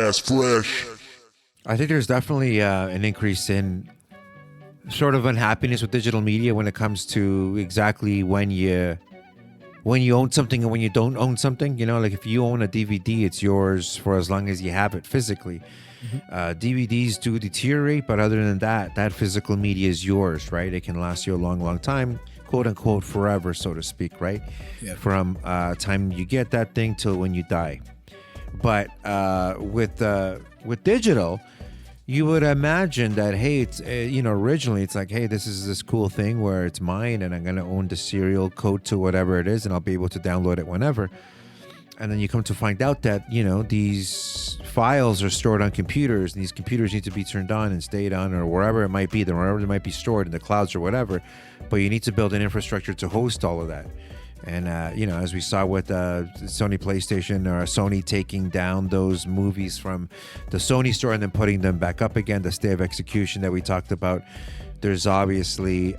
podcast fresh. I think there's definitely an increase in sort of unhappiness with digital media when it comes to exactly when you own something and when you don't own something. You know, like if you own a DVD, it's yours for as long as you have it physically. DVDs do deteriorate, but other than that, that physical media is yours, right? It can last you a long, long time, quote unquote, forever, so to speak, right? Yeah. From time you get that thing till when you die. But with digital, you would imagine that, hey, it's originally it's like, hey, this is this cool thing where it's mine and I'm going to own the serial code to whatever it is and I'll be able to download it whenever. And then you come to find out that, these files are stored on computers and these computers need to be turned on and stayed on or wherever it might be, wherever they might be stored in the clouds or whatever. But you need to build an infrastructure to host all of that. And, as we saw with Sony PlayStation or Sony taking down those movies from the Sony store and then putting them back up again, the stay of execution that we talked about, there's obviously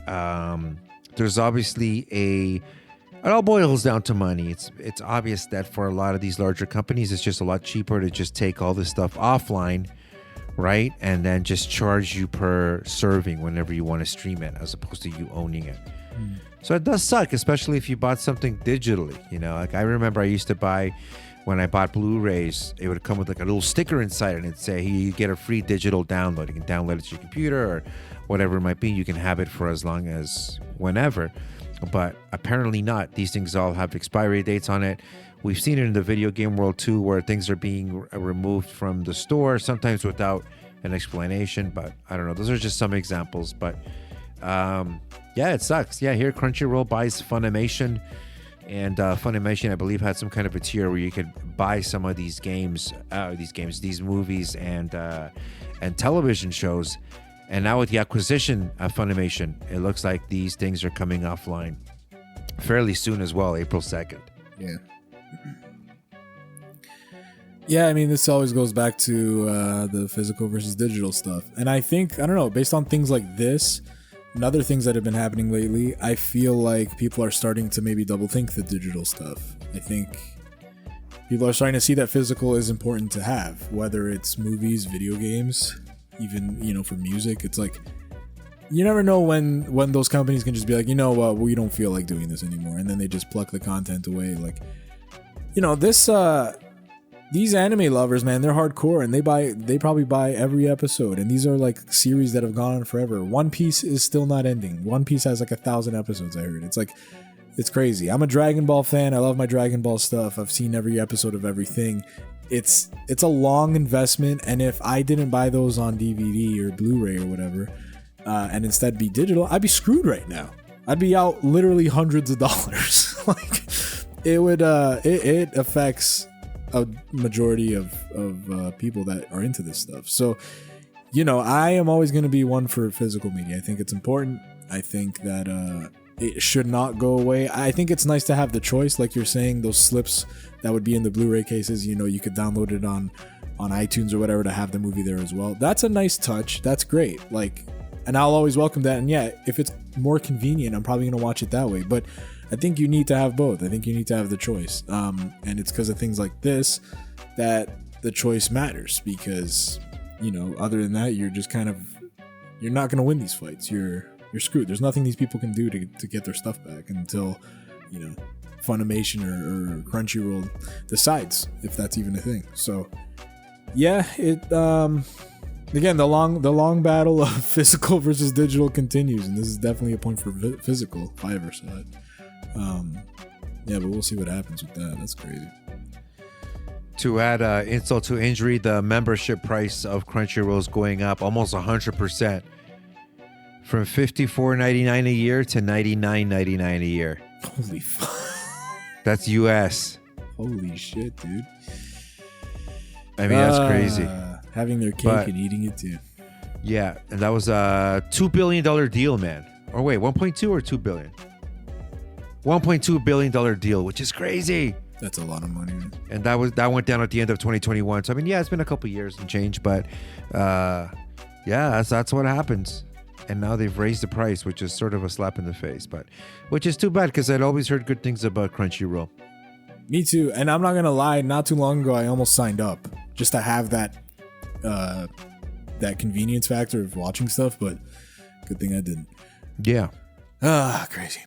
it all boils down to money. It's obvious that for a lot of these larger companies, it's just a lot cheaper to just take all this stuff offline, right? And then just charge you per serving whenever you want to stream it as opposed to you owning it. So it does suck, especially if you bought something digitally. Like I remember I used to buy, when I bought Blu-rays, it would come with like a little sticker inside and it'd say, hey, you get a free digital download. You can download it to your computer or whatever it might be. You can have it for as long as whenever. But apparently not. These things all have expiry dates on it. We've seen it in the video game world too, where things are being removed from the store, sometimes without an explanation. But I don't know. Those are just some examples. But yeah, it sucks. Yeah, here Crunchyroll buys Funimation, and Funimation, I believe, had some kind of a tier where you could buy some of these movies, and television shows. And now with the acquisition of Funimation, it looks like these things are coming offline fairly soon as well, April 2nd. Yeah. Yeah, I mean, this always goes back to the physical versus digital stuff. And I think, I don't know, based on things like this and other things that have been happening lately, I feel like people are starting to maybe double think the digital stuff. I think people are starting to see that physical is important to have, whether it's movies, video games, even, for music. It's like, you never know when those companies can just be like, you know what, we don't feel like doing this anymore. And then they just pluck the content away. Like, these anime lovers, man, they're hardcore and they probably buy every episode. And these are like series that have gone on forever. One Piece is still not ending. One Piece has like 1,000 episodes, I heard. It's like, it's crazy. I'm a Dragon Ball fan. I love my Dragon Ball stuff. I've seen every episode of everything. It's a long investment. And if I didn't buy those on DVD or Blu-ray or whatever, and instead be digital, I'd be screwed right now. I'd be out literally hundreds of dollars. Like, it would, it affects a majority of people that are into this stuff. So, I am always going to be one for physical media. I think it's important. I think that it should not go away. I think it's nice to have the choice, like you're saying, those slips that would be in the Blu-ray cases. You could download it on iTunes or whatever to have the movie there as well. That's a nice touch. That's great. Like, and I'll always welcome that. And yeah, if it's more convenient, I'm probably going to watch it that way. But I think you need to have both. I think you need to have the choice. And it's because of things like this that the choice matters, because, other than that, you're just you're not going to win these fights. You're screwed. There's nothing these people can do to get their stuff back until, Funimation or Crunchyroll decides if that's even a thing. So yeah, again, the long battle of physical versus digital continues, and this is definitely a point for physical if I ever saw it. Yeah, but we'll see what happens with that. That's crazy. To add insult to injury, the membership price of Crunchyroll is going up almost 100%, from $54.99 a year to $99.99 a year. Holy fuck. That's US. Holy shit, dude. I mean, that's crazy. Having their cake and eating it too. Yeah, and that was a $2 billion deal, man. Or wait, 1.2 or 2 billion? $1.2 billion deal, which is crazy. That's a lot of money, man. And that went down at the end of 2021. So I mean, yeah, it's been a couple years and change, but yeah, that's what happens. And now they've raised the price, which is sort of a slap in the face, but which is too bad because I'd always heard good things about Crunchyroll. Me too. And I'm not gonna lie, not too long ago I almost signed up just to have that that convenience factor of watching stuff. But good thing I didn't. Yeah. Crazy.